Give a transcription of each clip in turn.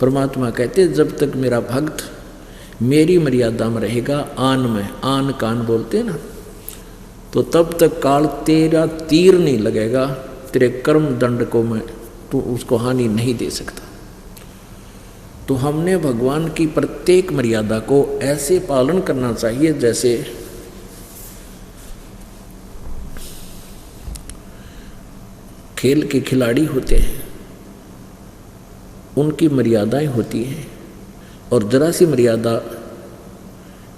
परमात्मा कहते जब तक मेरा भक्त मेरी मर्यादा में रहेगा, आन में, आन कान बोलते ना, तो तब तक काल तेरा तीर नहीं लगेगा, तेरे कर्म दंड को मैं तू उसको हानि नहीं दे सकता। तो हमने भगवान की प्रत्येक मर्यादा को ऐसे पालन करना चाहिए जैसे खेल के खिलाड़ी होते हैं, उनकी मर्यादाएं होती हैं, और जरा सी मर्यादा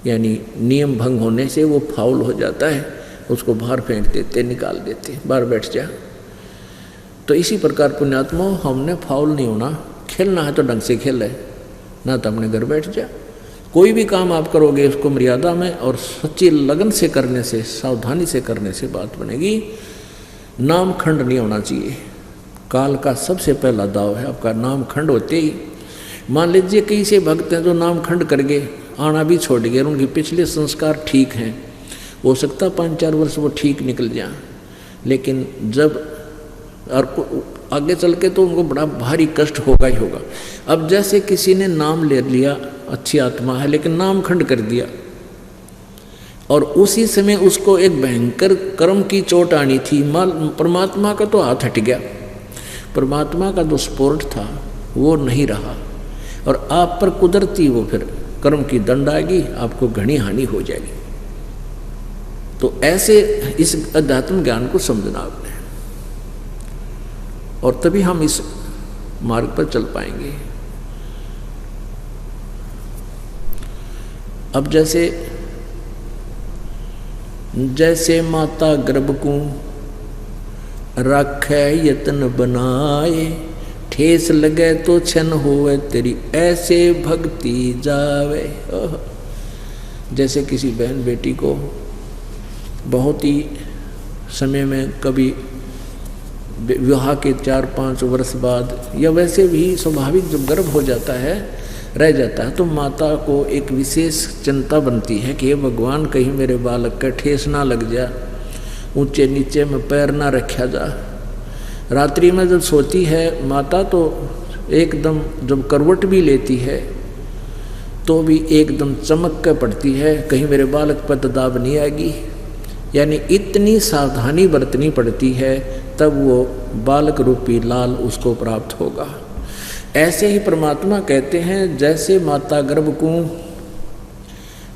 यानी नियम भंग होने से वो फाउल हो जाता है, उसको बाहर फेंक देते, निकाल देते, बाहर बैठ जा। तो इसी प्रकार पुण्यात्मा हमने फाउल नहीं होना, खेलना है तो ढंग से खेल है, ना तो अपने घर बैठ जा। कोई भी काम आप करोगे उसको मर्यादा में और सच्ची लगन से करने से, सावधानी से करने से बात बनेगी। नाम खंड नहीं होना चाहिए। काल का सबसे पहला दाव है आपका नाम खंड होते ही। मान लीजिए कई से भक्त हैं जो नाम खंड कर गए, आना भी छोड़ गए, उनके पिछले संस्कार ठीक हैं, हो सकता 5-4 वर्ष वो ठीक निकल जाए, लेकिन जब और आगे चल के तो उनको बड़ा भारी कष्ट होगा ही होगा। अब जैसे किसी ने नाम ले लिया, अच्छी आत्मा है, लेकिन नाम खंड कर दिया और उसी समय उसको एक भयंकर कर्म की चोट आनी थी, परमात्मा का तो हाथ हट गया, परमात्मा का जो स्पोर्ट था वो नहीं रहा और आप पर कुदरती वो फिर कर्म की दंड आएगी, आपको घनी हानि हो जाएगी। तो ऐसे इस अध्यात्म ज्ञान को समझना आपने, और तभी हम इस मार्ग पर चल पाएंगे। अब जैसे माता गर्भ को राखे यत्न बनाए, ठेस लगे तो छन होवे तेरी ऐसे भक्ति जावे। जैसे किसी बहन बेटी को बहुत ही समय में कभी विवाह के 4-5 वर्ष बाद या वैसे भी स्वाभाविक जब गर्भ हो जाता है, रह जाता है, तो माता को एक विशेष चिंता बनती है कि ये भगवान कहीं मेरे बालक का ठेस ना लग जा, ऊंचे नीचे में पैर ना रखा जा। रात्रि में जब सोती है माता तो एकदम जब करवट भी लेती है तो भी एकदम चमक कर पड़ती है, कहीं मेरे बालक पर दबाव नहीं आएगी, यानी इतनी सावधानी बरतनी पड़ती है, तब वो बालक रूपी लाल उसको प्राप्त होगा। ऐसे ही परमात्मा कहते हैं जैसे माता गर्भ को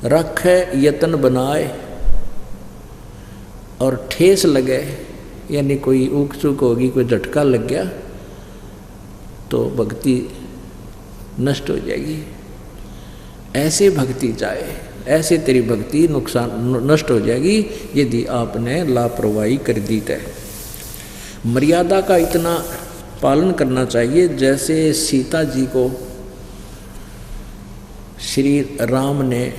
रखे यत्न बनाए और ठेस लगे, यानी कोई ऊक चूक होगी, कोई झटका लग गया तो भक्ति नष्ट हो जाएगी। ऐसे भक्ति जाए, ऐसे तेरी भक्ति नष्ट हो जाएगी यदि आपने लापरवाही कर दी है। मर्यादा का इतना पालन करना चाहिए जैसे सीता जी को श्री राम ने,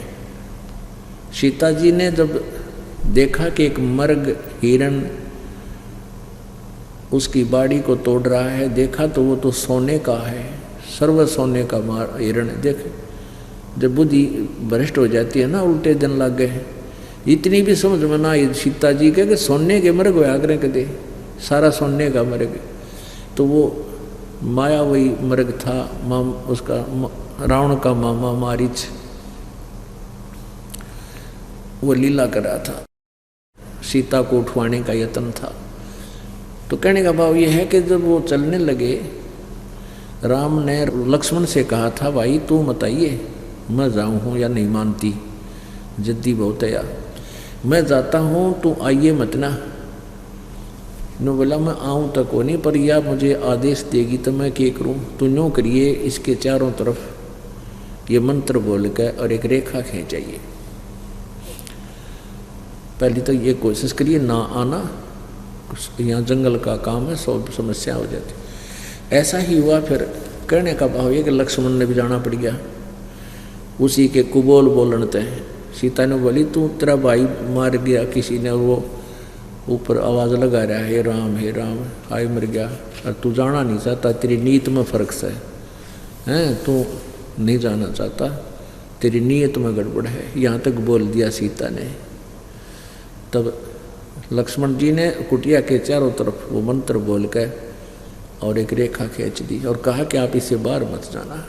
सीता जी ने जब देखा कि एक मर्ग हिरण उसकी बाड़ी को तोड़ रहा है, देखा तो वो तो सोने का है, सर्व सोने का हिरण। देख जब बुद्धि भ्रष्ट हो जाती है ना, उल्टे दिन लग गए, इतनी भी समझ में ना आई सीता जी के सोने के मर्ग होया करें कदे, सारा सोने का मर्ग। तो वो माया वही मर्ग था, उसका रावण का मामा मारीच वो लीला कर रहा था, सीता को उठवाने का यत्न था। तो कहने का भाव ये है कि जब वो चलने लगे, राम ने लक्ष्मण से कहा था भाई तू बताइए मैं जाऊँ हूँ या नहीं मानती, जिद्दी बहुत है, मैं जाता हूँ तू आइए मत ना। नो बोला मैं आऊँ तक को नहीं, पर या मुझे आदेश देगी तो मैं क्या करूँ, तू नो करिए इसके चारों तरफ ये मंत्र बोल कर और एक रेखा खींचाइए, पहले तो ये कोशिश करिए ना आना, यहाँ जंगल का काम है, सब समस्या हो जाती। ऐसा ही हुआ। फिर कहने का भाव ये कि लक्ष्मण ने भी जाना पड़ गया, उसी के कुबोल बोलते हैं। सीता ने बोली तू तेरा भाई मार गया किसी ने, और वो ऊपर आवाज़ लगा रहा है हे राम हाय मर गया, और तू जाना नहीं चाहता, तेरी नीयत में फ़र्क से हैं, तू नहीं जाना चाहता, तेरी नीयत में गड़बड़ है, यहाँ तक बोल दिया सीता ने। तब लक्ष्मण जी ने कुटिया के चारों तरफ वो मंत्र बोल कर और एक रेखा खींच दी और कहा कि आप इसे बाहर मत जाना।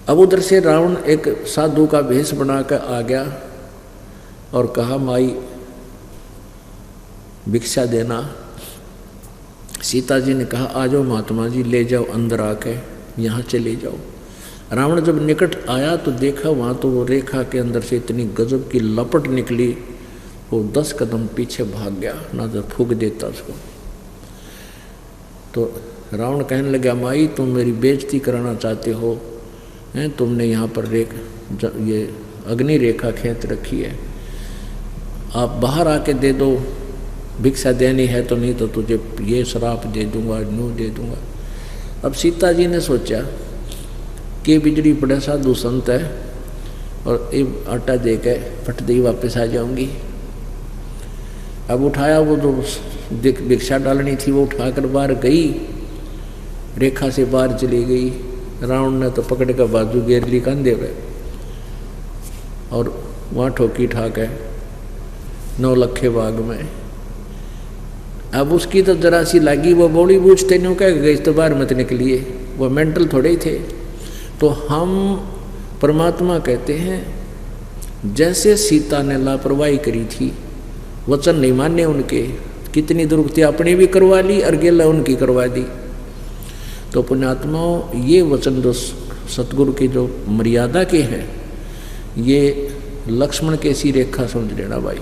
अब उधर से रावण एक साधु का भेष बनाकर आ गया और कहा माई भिक्षा देना। सीता जी ने कहा आ जाओ महात्मा जी, ले जाओ अंदर आके, यहाँ चले जाओ। रावण जब निकट आया तो देखा वहाँ तो वो रेखा के अंदर से इतनी गजब की लपट निकली, वो 10 कदम पीछे भाग गया, ना तो फूंक देता उसको। तो रावण कहने लगा माई तुम मेरी बेइज्जती कराना चाहते हो, हैं तुमने यहाँ पर ये अग्नि रेखा खींच रखी है, आप बाहर आके दे दो, भिक्षा देनी है तो, नहीं तो तुझे ये श्राप दे दूंगा, न्यू दे दूंगा। अब सीता जी ने सोचा कि बिजली बड़ा साधु संत है और एक आटा दे के फट दे वापस आ जाऊंगी। अब उठाया वो जो भिक्षा डालनी थी वो उठाकर बाहर गई, रेखा से बाहर चली गई। रावण ने तो पकड़ कर बाजू घेर ली कंधे पे और वहाँ ठोकी ठाक है 9 लखे बाग में। अब उसकी तो जरा सी लगी, वो बोली बूझते नहीं कह गई तो बाहर मत निकलिए, वो मेंटल थोड़े ही थे। तो हम परमात्मा कहते हैं जैसे सीता ने लापरवाही करी थी, वचन नहीं माने उनके, कितनी दुर्गति अपनी भी करवा ली और गेला उनकी करवा दी। तो पुण्यात्माओं ये वचन जो सतगुरु की जो मर्यादा के हैं, ये लक्ष्मण के सी रेखा समझ लेना भाई।